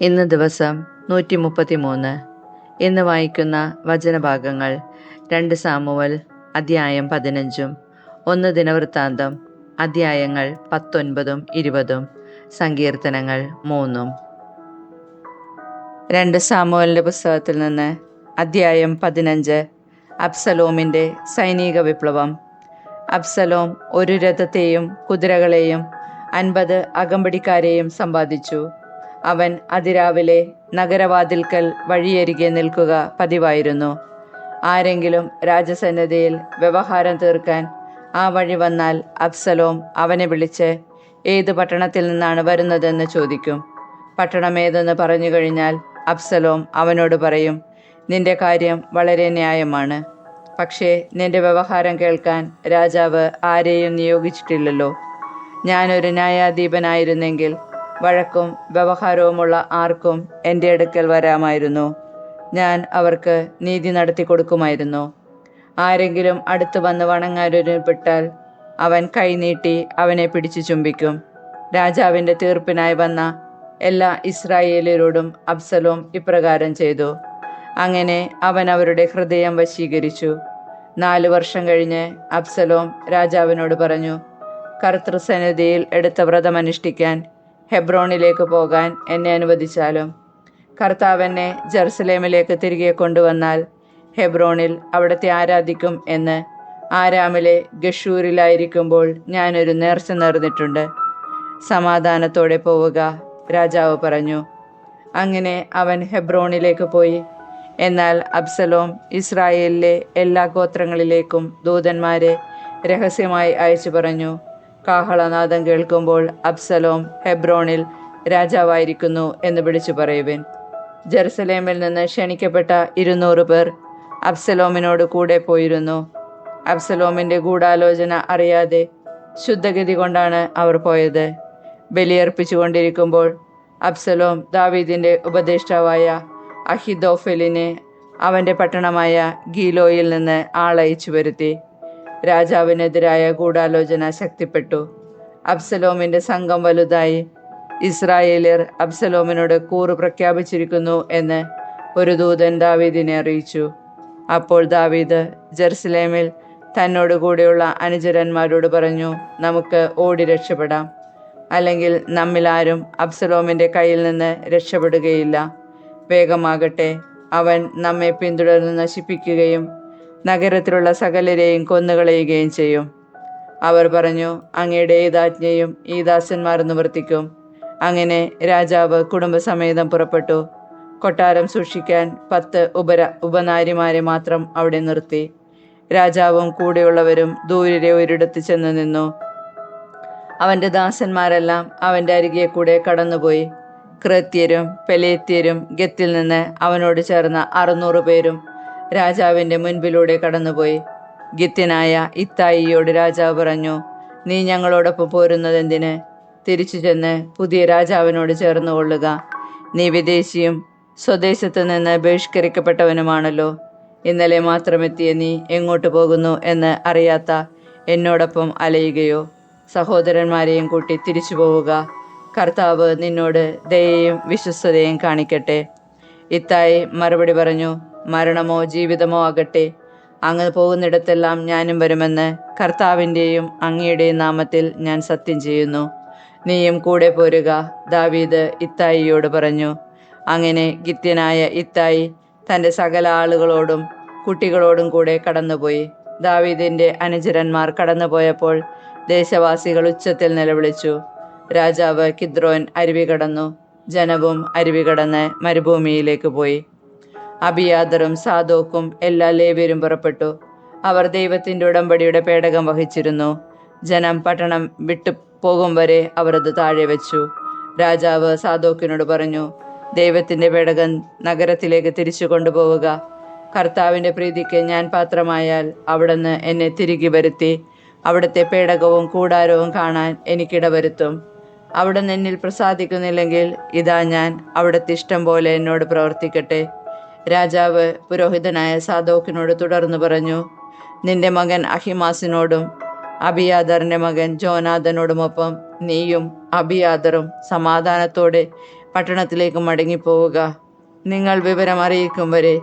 ഇന്ന് ദിവസം 133. ഇന്ന് വായിക്കുന്ന വചനഭാഗങ്ങൾ 2 സാമുവൽ അധ്യായം 15, 1 ദിനവൃത്താന്തം അധ്യായങ്ങൾ 19, 20, സങ്കീർത്തനങ്ങൾ 3. 2 സാമുവലിൻ്റെ പുസ്തകത്തിൽ നിന്ന് അധ്യായം 15. അബ്സലോമിൻ്റെ സൈനിക വിപ്ലവം. അബ്സലോം ഒരു രഥത്തെയും കുതിരകളെയും 50 അകമ്പടിക്കാരെയും സമ്പാദിച്ചു. അവൻ അതിരാവിലെ നഗരവാതിൽക്കൽ വഴിയരികെ നിൽക്കുക പതിവായിരുന്നു. ആരെങ്കിലും രാജസന്നിധിയിൽ വ്യവഹാരം തീർക്കാൻ ആ വഴി വന്നാൽ അബ്സലോം അവനെ വിളിച്ച് ഏത് പട്ടണത്തിൽ നിന്നാണ് വരുന്നതെന്ന് ചോദിക്കും. പട്ടണമേതെന്ന് പറഞ്ഞു കഴിഞ്ഞാൽ അബ്സലോം അവനോട് പറയും, നിന്റെ കാര്യം വളരെ ന്യായമാണ്. പക്ഷേ നിന്റെ വ്യവഹാരം കേൾക്കാൻ രാജാവ് ആരെയും നിയോഗിച്ചിട്ടില്ലല്ലോ. ഞാനൊരു ന്യായാധിപനായിരുന്നെങ്കിൽ വഴക്കും വ്യവഹാരവുമുള്ള ആർക്കും എൻ്റെ അടുക്കൽ വരാമായിരുന്നു. ഞാൻ അവർക്ക് നീതി നടത്തി കൊടുക്കുമായിരുന്നു. ആരെങ്കിലും അടുത്ത് വന്ന് വണങ്ങാനൊരുപ്പെട്ടാൽ അവൻ കൈനീട്ടി അവനെ പിടിച്ചു ചുംബിക്കും. രാജാവിൻ്റെ തീർപ്പിനായി വന്ന എല്ലാ ഇസ്രായേലരോടും അബ്സലോം ഇപ്രകാരം ചെയ്തു. അങ്ങനെ അവൻ അവരുടെ ഹൃദയം വശീകരിച്ചു. 4 വർഷം കഴിഞ്ഞ് അബ്സലോം രാജാവിനോട് പറഞ്ഞു, കർത്തൃസന്നിധിയിൽ എടുത്ത വ്രതമനുഷ്ഠിക്കാൻ ഹെബ്രോണിലേക്ക് പോകാൻ എന്നെ അനുവദിച്ചാലും കർത്താവ് എന്നെ ജെറുസലേമിലേക്ക് തിരികെ കൊണ്ടുവന്നാൽ ഹെബ്രോണിൽ അവിടത്തെ ആരാധിക്കും എന്ന് ആരാമിലെ ഗഷൂരിലായിരിക്കുമ്പോൾ ഞാനൊരു നേർച്ച നേർന്നിട്ടുണ്ട്. സമാധാനത്തോടെ പോവുക, രാജാവ് പറഞ്ഞു. അങ്ങനെ അവൻ ഹെബ്രോണിലേക്ക് പോയി. എന്നാൽ അബ്സലോം ഇസ്രായേലിലെ എല്ലാ ഗോത്രങ്ങളിലേക്കും ദൂതന്മാരെ രഹസ്യമായി അയച്ചു പറഞ്ഞു, കാഹളനാദം കേൾക്കുമ്പോൾ അബ്സലോം ഹെബ്രോണിൽ രാജാവായിരിക്കുന്നു എന്ന് വിളിച്ചു പറയുവിൻ. ജെറുസലേമിൽ നിന്ന് ക്ഷണിക്കപ്പെട്ട 200 പേർ അബ്സലോമിനോട് കൂടെ പോയിരുന്നു. അബ്സലോമിൻ്റെ ഗൂഢാലോചന അറിയാതെ ശുദ്ധഗതി കൊണ്ടാണ് അവർ പോയത്. ബലിയർപ്പിച്ചു കൊണ്ടിരിക്കുമ്പോൾ അബ്സലോം ദാവീദിൻ്റെ ഉപദേഷ്ടാവായ അഹിതോഫെലിനെ അവൻ്റെ പട്ടണമായ ഗീലോയിൽ നിന്ന് ആളയച്ചു വരുത്തി. രാജാവിനെതിരായ ഗൂഢാലോചന ശക്തിപ്പെട്ടു. അബ്സലോമിൻ്റെ സംഘം വലുതായി. ഇസ്രായേലിയർ അബ്സലോമിനോട് കൂറ് പ്രഖ്യാപിച്ചിരിക്കുന്നു എന്ന് ഒരു ദൂതൻ ദാവീദിനെ അറിയിച്ചു. അപ്പോൾ ദാവീദ് ജെറുസലേമിൽ തന്നോട് കൂടെയുള്ള അനുചരന്മാരോട് പറഞ്ഞു, നമുക്ക് ഓടി രക്ഷപ്പെടാം, അല്ലെങ്കിൽ നമ്മിൽ ആരും അബ്സലോമിൻ്റെ കയ്യിൽ നിന്ന് രക്ഷപ്പെടുകയില്ല. വേഗമാകട്ടെ, അവൻ നമ്മെ പിന്തുടർന്ന് നശിപ്പിക്കുകയും നഗരത്തിലുള്ള സകലരെയും കൊന്നുകളയുകയും ചെയ്യും. അവർ പറഞ്ഞു, അങ്ങയുടെ ഏതാജ്ഞയും ഈ ദാസന്മാർ നിവർത്തിക്കും. അങ്ങനെ രാജാവ് കുടുംബസമേതം പുറപ്പെട്ടു. കൊട്ടാരം സൂക്ഷിക്കാൻ 10 ഉപനാരിമാരെ മാത്രം അവിടെ നിർത്തി. രാജാവും കൂടെയുള്ളവരും ദൂരെ ഒരിടത്ത് ചെന്ന് നിന്നു. അവൻ്റെ ദാസന്മാരെല്ലാം അവൻ്റെ അരികെ കൂടെ കടന്നുപോയി. ക്രേത്യരും പെലേത്യരും ഗത്തിൽ നിന്ന് അവനോട് ചേർന്ന 600 പേരും രാജാവിൻ്റെ മുൻപിലൂടെ കടന്നുപോയി. ഗിത്യനായ ഇത്തായിയോട് രാജാവ് പറഞ്ഞു, നീ ഞങ്ങളോടൊപ്പം പോരുന്നതെന്തിന്? തിരിച്ചു ചെന്ന് പുതിയ രാജാവിനോട് ചേർന്ന് കൊള്ളുക. നീ വിദേശിയും സ്വദേശത്ത് നിന്ന് ബഹിഷ്കരിക്കപ്പെട്ടവനുമാണല്ലോ. ഇന്നലെ മാത്രമെത്തിയ നീ എങ്ങോട്ട് പോകുന്നു എന്ന് അറിയാത്ത എന്നോടൊപ്പം അലയുകയോ? സഹോദരന്മാരെയും കൂട്ടി തിരിച്ചു പോവുക. കർത്താവ് നിന്നോട് ദയയും വിശ്വസ്തതയും കാണിക്കട്ടെ. ഇത്തായി മറുപടി പറഞ്ഞു, മരണമോ ജീവിതമോ ആകട്ടെ, അങ്ങ് പോകുന്നിടത്തെല്ലാം ഞാനും വരുമെന്ന് കർത്താവിൻ്റെയും അങ്ങയുടെയും നാമത്തിൽ ഞാൻ സത്യം ചെയ്യുന്നു. നീയും കൂടെ പോരുക. ദാവീദ് ഇത്തായിയോട് പറഞ്ഞു. അങ്ങനെ ഗിത്യനായ ഇത്തായി തൻ്റെ സകല ആളുകളോടും കുട്ടികളോടും കൂടെ കടന്നുപോയി. ദാവീദിൻ്റെ അനുചരന്മാർ കടന്നുപോയപ്പോൾ ദേശവാസികൾ ഉച്ചത്തിൽ നിലവിളിച്ചു. രാജാവ് കിദ്രോൻ അരുവി കടന്നു. ജനവും അരുവി കടന്ന് മരുഭൂമിയിലേക്ക് പോയി. അബിയാദറും സാദോക്കും എല്ലാ ലേവ്യരും പുറപ്പെട്ടു. അവർ ദൈവത്തിൻ്റെ ഉടമ്പടിയുടെ പേടകം വഹിച്ചിരുന്നു. ജനം പട്ടണം വിട്ടു പോകും വരെ അവർ അത് താഴെ വെച്ചു. രാജാവ് സാദോക്കിനോട് പറഞ്ഞു, ദൈവത്തിൻ്റെ പേടകം നഗരത്തിലേക്ക് തിരിച്ചു കൊണ്ടുപോവുക. കർത്താവിൻ്റെ പ്രീതിക്ക് ഞാൻ പാത്രമായാൽ അവിടുന്ന് എന്നെ തിരികെ വരുത്തി അവിടുത്തെ പേടകവും കൂടാരവും കാണാൻ എനിക്കിടവരുത്തും. അവിടുന്ന് എന്നിൽ പ്രസാദിക്കുന്നില്ലെങ്കിൽ ഇതാ ഞാൻ അവിടുത്തെ ഇഷ്ടം പോലെ എന്നോട് പ്രവർത്തിക്കട്ടെ. രാജാവ് പുരോഹിതനായ സാദോക്കിനോട് തുടർന്ന് പറഞ്ഞു, നിന്റെ മകൻ അഹിമാസിനോടും അബിയാദറിൻ്റെ മകൻ ജോനാഥനോടുമൊപ്പം നീയും അബിയാദറും സമാധാനത്തോടെ പട്ടണത്തിലേക്ക് മടങ്ങിപ്പോവുക. നിങ്ങൾ വിവരം അറിയിക്കും വരെ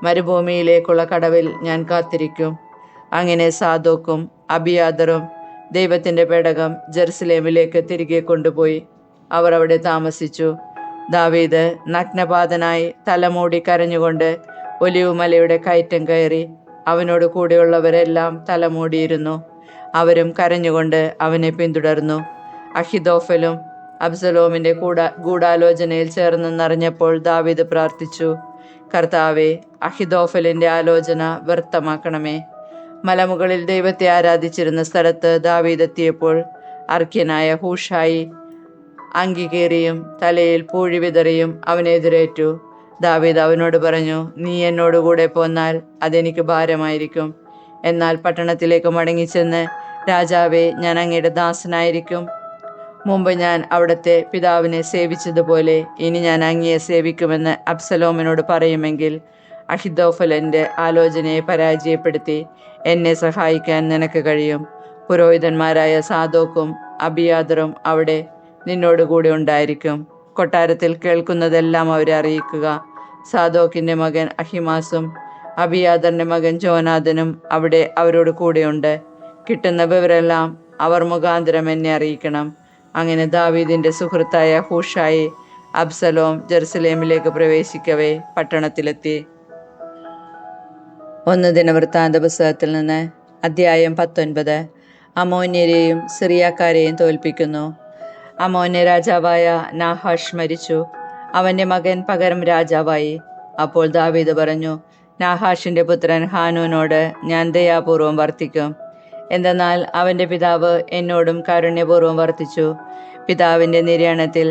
മരുഭൂമിയിലേക്കുള്ള കടവിൽ ഞാൻ കാത്തിരിക്കും. അങ്ങനെ സാദോക്കും അബിയാദറും ദൈവത്തിൻ്റെ പേടകം ജെറുസലേമിലേക്ക് തിരികെ കൊണ്ടുപോയി. അവർ അവിടെ താമസിച്ചു. ദാവീദ് നഗ്നപാതനായി തലമൂടി കരഞ്ഞുകൊണ്ട് ഒലിവുമലയുടെ കയറ്റം കയറി. അവനോട് കൂടെയുള്ളവരെല്ലാം തലമൂടിയിരുന്നു. അവരും കരഞ്ഞുകൊണ്ട് അവനെ പിന്തുടർന്നു. അഹിതോഫലും അബ്സലോമിൻ്റെ ഗൂഢാലോചനയിൽ ചേർന്നെന്നറിഞ്ഞപ്പോൾ ദാവീദ് പ്രാർത്ഥിച്ചു, കർത്താവേ, അഹിതോഫലിൻ്റെ ആലോചന വ്യർത്ഥമാക്കണമേ. മലമുകളിൽ ദൈവത്തെ ആരാധിച്ചിരുന്ന സ്ഥലത്ത് ദാവീദ് എത്തിയപ്പോൾ അർക്യനായ ഹൂഷായി അങ്കികേറിയും തലയിൽ പൂഴി വിതറിയും അവനെതിരേറ്റു. ദാവീദ് അവനോട് പറഞ്ഞു, നീ എന്നോടുകൂടെ പോന്നാൽ അതെനിക്ക് ഭാരമായിരിക്കും. എന്നാൽ പട്ടണത്തിലേക്ക് മടങ്ങിച്ചെന്ന്, രാജാവേ, ഞാൻ അങ്ങയുടെ ദാസനായിരിക്കും. മുമ്പ് ഞാൻ അവിടുത്തെ പിതാവിനെ സേവിച്ചതുപോലെ ഇനി ഞാൻ അങ്ങയെ സേവിക്കുമെന്ന് അബ്സലോമിനോട് പറയുമെങ്കിൽ അഹിതോഫലിൻ്റെ ആലോചനയെ പരാജയപ്പെടുത്തി എന്നെ സഹായിക്കാൻ നിനക്ക് കഴിയും. പുരോഹിതന്മാരായ സാദോക്കും അബിയാദറും അവിടെ നിന്നോടുകൂടി ഉണ്ടായിരിക്കും. കൊട്ടാരത്തിൽ കേൾക്കുന്നതെല്ലാം അവരെ അറിയിക്കുക. സാദോക്കിൻ്റെ മകൻ അഹിമാസും അബിയാദറിൻ്റെ മകൻ ജോനാഥനും അവിടെ അവരോട് കൂടെയുണ്ട്. കിട്ടുന്ന വിവരമെല്ലാം അവർ മുഖാന്തരം എന്നെ അറിയിക്കണം. അങ്ങനെ ദാവീദിൻ്റെ സുഹൃത്തായ ഹൂഷായി അബ്സലോം ജെറുസലേമിലേക്ക് പ്രവേശിക്കവേ പട്ടണത്തിലെത്തി. 1 ദിനവൃത്താന്ത പുസ്തകത്തിൽ നിന്ന് അധ്യായം 19. അമ്മോന്യരെയും സിറിയാക്കാരെയും തോൽപ്പിക്കുന്നു. അമ്മോന്യ രാജാവായ നാഹാഷ് മരിച്ചു. അവൻ്റെ മകൻ പകരം രാജാവായി. അപ്പോൾ ദാവീദ് പറഞ്ഞു, നാഹാഷിൻ്റെ പുത്രൻ ഹാനൂനോട് ഞാൻ ദയാപൂർവം വർത്തിക്കും. എന്തെന്നാൽ അവൻ്റെ പിതാവ് എന്നോടും കാരുണ്യപൂർവ്വം വർത്തിച്ചു. പിതാവിൻ്റെ നിര്യാണത്തിൽ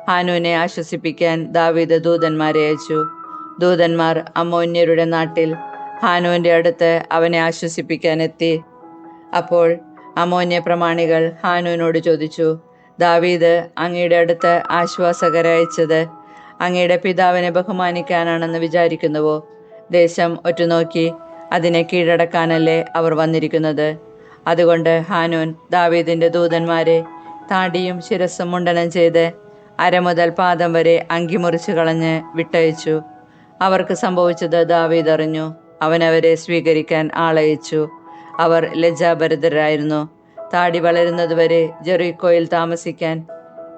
ഹാനൂനെ ആശ്വസിപ്പിക്കാൻ ദാവീദ് ദൂതന്മാരെ അയച്ചു. ദൂതന്മാർ അമ്മോന്യരുടെ നാട്ടിൽ ഹാനൂൻ്റെ അടുത്ത് അവനെ ആശ്വസിപ്പിക്കാൻ എത്തി. അപ്പോൾ അമ്മോന്യ പ്രമാണികൾ ഹാനൂനോട് ചോദിച്ചു, ദാവീദ് അങ്ങയുടെ അടുത്ത് ആശ്വാസകരയച്ചത് അങ്ങയുടെ പിതാവിനെ ബഹുമാനിക്കാനാണെന്ന് വിചാരിക്കുന്നുവോ? ദേശം ഒറ്റുനോക്കി അതിനെ കീഴടക്കാനല്ലേ അവർ വന്നിരിക്കുന്നത്? അതുകൊണ്ട് ഹാനൂൻ ദാവീദിൻ്റെ ദൂതന്മാരെ താടിയും ശിരസ്സും മുണ്ടനം ചെയ്ത് അരമുതൽ പാദം വരെ അങ്കി മുറിച്ചു കളഞ്ഞ് വിട്ടയച്ചു. അവർക്ക് സംഭവിച്ചത് ദാവീദ് അറിഞ്ഞു. അവനവരെ സ്വീകരിക്കാൻ ആളയച്ചു. അവർ ലജ്ജാഭരിതരായിരുന്നു. താടി വളരുന്നതുവരെ ജെറിക്കോയിൽ താമസിക്കാൻ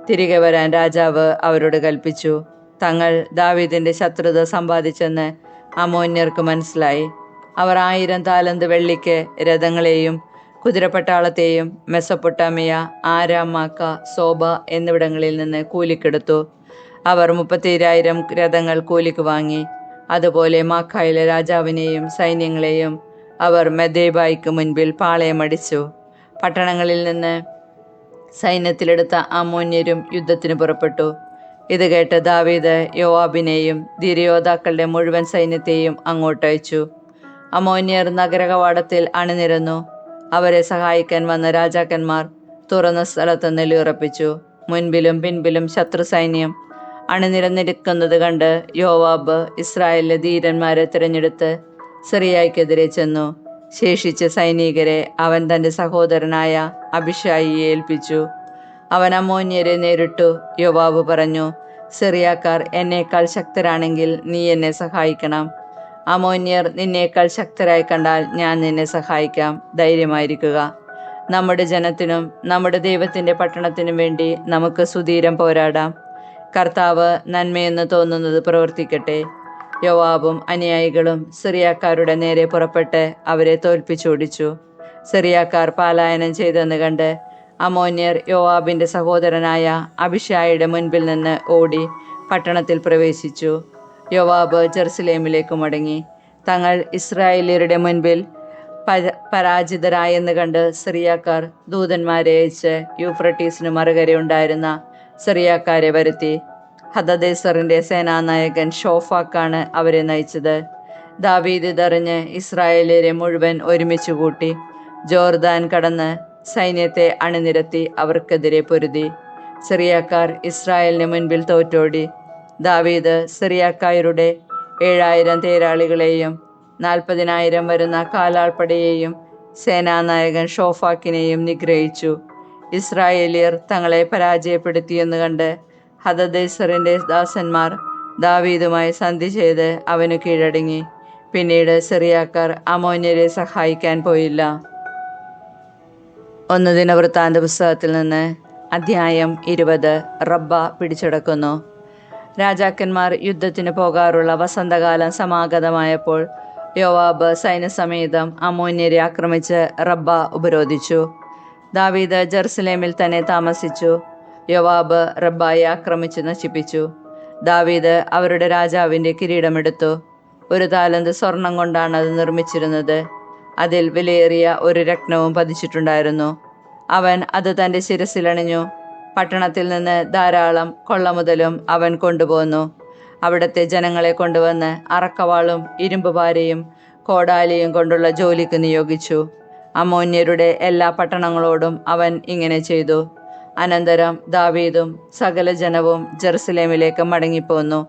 തിരികെ വരാൻ രാജാവ് അവരോട് കൽപ്പിച്ചു. തങ്ങൾ ദാവീദിൻ്റെ ശത്രുത സമ്പാദിച്ചെന്ന് അമ്മോന്യർക്ക് മനസ്സിലായി. അവർ 1000 താലന്ത് വെള്ളിക്ക് രഥങ്ങളെയും കുതിരപ്പട്ടാളത്തെയും മെസൊപ്പൊട്ടാമിയ, ആരാം, മാക്ക, സോബ എന്നിവിടങ്ങളിൽ നിന്ന് കൂലിക്കെടുത്തു. അവർ 32,000 രഥങ്ങൾ കൂലിക്ക് വാങ്ങി. അതുപോലെ മാക്കായിലെ രാജാവിനെയും സൈന്യങ്ങളെയും അവർ മെദേബായിക്ക് മുൻപിൽ പാളയമടിച്ചു. പട്ടണങ്ങളിൽ നിന്ന് സൈന്യത്തിലെടുത്ത അമ്മോന്യരും യുദ്ധത്തിന് പുറപ്പെട്ടു. ഇത് കേട്ട് ദാവീദ് യോവാബിനെയും ധീരയോദ്ധാക്കളുടെ മുഴുവൻ സൈന്യത്തെയും അങ്ങോട്ടയച്ചു. അമ്മോന്യർ നഗരകവാടത്തിൽ അണിനിരന്നു. അവരെ സഹായിക്കാൻ വന്ന രാജാക്കന്മാർ തുറന്ന സ്ഥലത്ത് നിലയുറപ്പിച്ചു. മുൻപിലും പിൻപിലും ശത്രു സൈന്യം അണിനിരന്നിരിക്കുന്നത് കണ്ട് യോവാബ് ഇസ്രായേലിലെ ധീരന്മാരെ തിരഞ്ഞെടുത്ത് സിറിയയ്ക്കെതിരെ ചെന്നു. ശേഷിച്ച സൈനികരെ അവൻ തൻ്റെ സഹോദരനായ അബിഷായിയെ ഏൽപ്പിച്ചു. അവൻ അമ്മോന്യരെ നേരിട്ടു. യോവാബ് പറഞ്ഞു, സിറിയാക്കാർ എന്നേക്കാൾ ശക്തരാണെങ്കിൽ നീ എന്നെ സഹായിക്കണം. അമ്മോന്യർ നിന്നേക്കാൾ ശക്തരായി കണ്ടാൽ ഞാൻ നിന്നെ സഹായിക്കാം. ധൈര്യമായിരിക്കുക. നമ്മുടെ ജനത്തിനും നമ്മുടെ ദൈവത്തിൻ്റെ പട്ടണത്തിനും വേണ്ടി നമുക്ക് സുധീരം പോരാടാം. കർത്താവ് നന്മയെന്ന് തോന്നുന്നത് പ്രവർത്തിക്കട്ടെ. യോവാബും അനുയായികളും സിറിയാക്കാരുടെ നേരെ പുറപ്പെട്ട് അവരെ തോൽപ്പിച്ചോടിച്ചു. സിറിയാക്കാർ പലായനം ചെയ്തെന്ന് കണ്ട് അമ്മോന്യർ യോവാബിൻ്റെ സഹോദരനായ അബിഷായിയുടെ മുൻപിൽ നിന്ന് ഓടി പട്ടണത്തിൽ പ്രവേശിച്ചു. യോവാബ് ജെറുസലേമിലേക്ക് മടങ്ങി. തങ്ങൾ ഇസ്രായേല്യരുടെ മുൻപിൽ പരാജിതരായെന്ന് കണ്ട് സിറിയാക്കാർ ദൂതന്മാരെ അയച്ച് യൂഫ്രട്ടീസിന് മറുകരയുണ്ടായിരുന്ന സിറിയാക്കാരെ വരുത്തി. ഹദദേസറിൻ്റെ സേനാനായകൻ ഷോഫാക്കാണ് അവരെ നയിച്ചത്. ദാവീദ് ഇതറിഞ്ഞ് ഇസ്രായേല്യരെ മുഴുവൻ ഒരുമിച്ച് കൂട്ടി ജോർദാൻ കടന്ന് സൈന്യത്തെ അണിനിരത്തി അവർക്കെതിരെ പൊരുതി. സിറിയാക്കാർ ഇസ്രായേലിന് മുൻപിൽ തോറ്റോടി. ദാവീദ് സിറിയാക്കാരുടെ 7,000 തേരാളികളെയും 40,000 വരുന്ന കാലാൾപ്പടയെയും സേനാനായകൻ ഷോഫാക്കിനെയും നിഗ്രഹിച്ചു. ഇസ്രായേലിയർ തങ്ങളെ പരാജയപ്പെടുത്തിയെന്ന് കണ്ട് ഹദദേസറിന്റെ ദാസന്മാർ ദാവീദുമായി സന്ധി ചെയ്ത് അവനു കീഴടങ്ങി. പിന്നീട് സിറിയാക്കാർ അമ്മോന്യരെ സഹായിക്കാൻ പോയില്ല. 1 ദിനവൃത്താന്ത പുസ്തകത്തിൽ നിന്ന് അധ്യായം 20. റബ്ബ പിടിച്ചടക്കുന്നു. രാജാക്കന്മാർ യുദ്ധത്തിന് പോകാറുള്ള വസന്തകാലം സമാഗതമായപ്പോൾ യോവാബ് സൈന്യസമേതം അമ്മോന്യരെ ആക്രമിച്ച് റബ്ബ ഉപരോധിച്ചു. ദാവീദ് ജെറുസലേമിൽ തന്നെ താമസിച്ചു. യോവാബ് റബ്ബയെ ആക്രമിച്ച് നശിപ്പിച്ചു. ദാവീദ് അവരുടെ രാജാവിൻ്റെ കിരീടമെടുത്തു. 1 താലന്ത് സ്വർണം കൊണ്ടാണ് അത് നിർമ്മിച്ചിരുന്നത്. അതിൽ വിലയേറിയ ഒരു രത്നവും പതിച്ചിട്ടുണ്ടായിരുന്നു. അവൻ അത് തൻ്റെ ശിരസിലണിഞ്ഞു. പട്ടണത്തിൽ നിന്ന് ധാരാളം കൊള്ളമുതലും അവൻ കൊണ്ടുപോന്നു. അവിടുത്തെ ജനങ്ങളെ കൊണ്ടുവന്ന് അറക്കവാളും ഇരുമ്പുപാരയും കോടാലിയും കൊണ്ടുള്ള ജോലിക്ക് നിയോഗിച്ചു. അമ്മോന്യരുടെ എല്ലാ പട്ടണങ്ങളോടും അവൻ ഇങ്ങനെ ചെയ്തു. അനന്തരം ദാവീദും സകല ജനവും ജെറുസലേമിലേക്ക് മടങ്ങിപ്പോന്നു.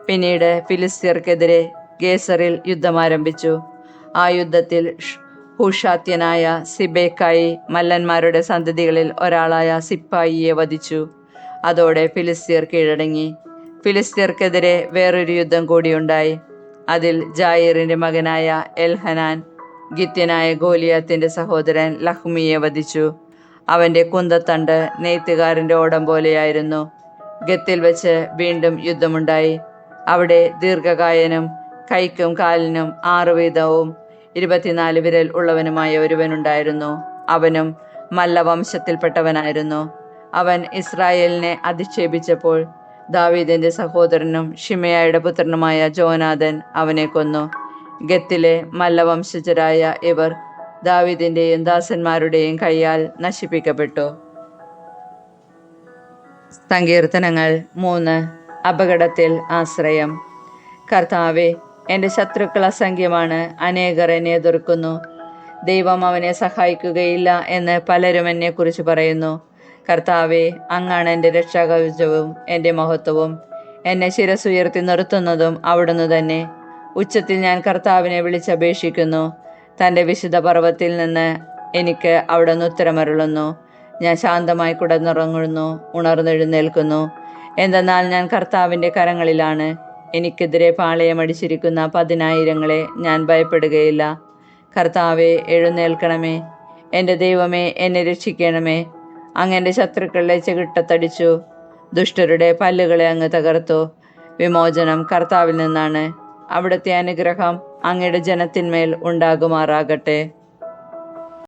പിന്നീട് ഫിലിസ്ത്യർക്കെതിരെ ഗേസറിൽ യുദ്ധം ആരംഭിച്ചു. ആ യുദ്ധത്തിൽ ഹൂഷാത്യനായ സിബേക്കായി മല്ലന്മാരുടെ സന്തതികളിൽ ഒരാളായ സിപ്പായിയെ വധിച്ചു. അതോടെ ഫിലിസ്ത്യർ കീഴടങ്ങി. ഫിലിസ്ത്യർക്കെതിരെ വേറൊരു യുദ്ധം കൂടിയുണ്ടായി. അതിൽ ജായീറിന്റെ മകനായ എൽഹനാൻ ഗിത്യനായ ഗോലിയാത്തിന്റെ സഹോദരൻ ലഹ്മിയെ വധിച്ചു. അവന്റെ കുന്തത്തണ്ട് നെയ്ത്തുകാരന്റെ ഓടം പോലെയായിരുന്നു. ഗത്തിൽ വെച്ച് വീണ്ടും യുദ്ധമുണ്ടായി. അവിടെ ദീർഘകായനും കൈക്കും കാലിനും 6 വീതവും 24 വിരൽ ഉള്ളവനുമായ ഒരുവനുണ്ടായിരുന്നു. അവനും മല്ലവംശത്തിൽപ്പെട്ടവനായിരുന്നു. അവൻ ഇസ്രായേലിനെ അധിക്ഷേപിച്ചപ്പോൾ ദാവീദിന്റെ സഹോദരനും ഷിമെയായുടെ പുത്രനുമായ ജോനാഥൻ അവനെ കൊന്നു. ഗത്തിലെ മല്ലവംശജരായ ഇവർ ദാവീദിന്റെയും ദാസന്മാരുടെയും കൈയാൽ നശിപ്പിക്കപ്പെട്ടു. സങ്കീർത്തനങ്ങൾ 3. അപകടത്തിൽ ആശ്രയം. കർത്താവേ, എൻ്റെ ശത്രുക്കൾ അസംഖ്യമാണ്, അനേകർ എന്നെ എതിർക്കുന്നു. ദൈവം അവനെ സഹായിക്കുകയില്ല എന്ന് പലരും എന്നെക്കുറിച്ച് പറയുന്നു. കർത്താവേ, അങ്ങാണ് എൻ്റെ രക്ഷാകവചവും എൻ്റെ മഹത്വവും. എന്നെ ശിരസുയർത്തി നിർത്തുന്നതും അവിടുന്ന് തന്നെ. ഉച്ചത്തിൽ ഞാൻ കർത്താവിനെ വിളിച്ചപേക്ഷിക്കുന്നു. തൻ്റെ വിശുദ്ധ പർവ്വത്തിൽ നിന്ന് എനിക്ക് അവിടുന്ന് ഉത്തരമരുളുന്നു. ഞാൻ ശാന്തമായി കിടന്നുറങ്ങുന്നു, ഉണർന്നെഴുന്നേൽക്കുന്നു. എന്തെന്നാൽ ഞാൻ കർത്താവിൻ്റെ കരങ്ങളിലാണ്. എനിക്കെതിരെ പാളയമടിച്ചിരിക്കുന്ന 10,000-ങ്ങളെ ഞാൻ ഭയപ്പെടുകയില്ല. കർത്താവെ, എഴുന്നേൽക്കണമേ. എൻ്റെ ദൈവമേ, എന്നെ രക്ഷിക്കണമേ. അങ്ങ് എൻ്റെ ശത്രുക്കളുടെ ചെകിട്ടത്തടിച്ചു. ദുഷ്ടരുടെ പല്ലുകളെ അങ്ങ് തകർത്തു. വിമോചനം കർത്താവിൽ നിന്നാണ്. അവിടുത്തെ അനുഗ്രഹം അങ്ങയുടെ ജനത്തിന്മേൽ ഉണ്ടാകുമാറാകട്ടെ.